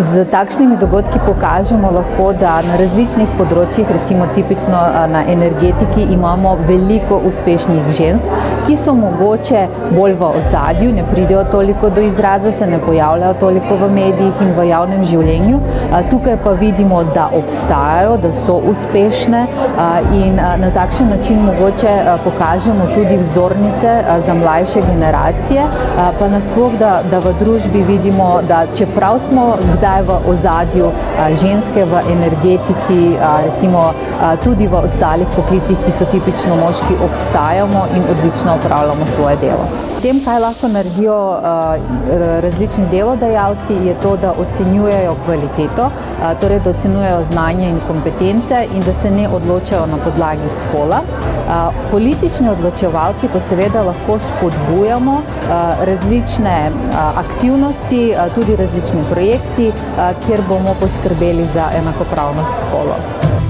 Z takšnimi dogodki pokažemo lahko, da na različnih področjih, recimo tipično na energetiki, imamo veliko uspešnih žensk, ki so mogoče bolj v ozadju, ne pridejo toliko do izraza, se ne pojavljajo toliko v medijih in v javnem življenju. Tukaj pa vidimo, da obstajajo, da so uspešne in na takšen način mogoče pokažemo tudi vzornice za mlajše generacije, pa nasploh, da v družbi vidimo, da čeprav smo kdaj v ozadju ženske v energetiki, recimo tudi v ostalih poklicih, ki so tipično moški, obstajamo in odlično opravljamo svoje delo. Tem, kaj lahko naredijo različni delodajalci, je to, da ocenjujejo kvaliteto, torej da ocenjujejo znanje in kompetence in da se ne odločajo na podlagi spola. Politični odločevalci pa seveda lahko spodbujamo različne aktivnosti, tudi različni projekti, kjer bomo poskrbeli za enakopravnost spolov.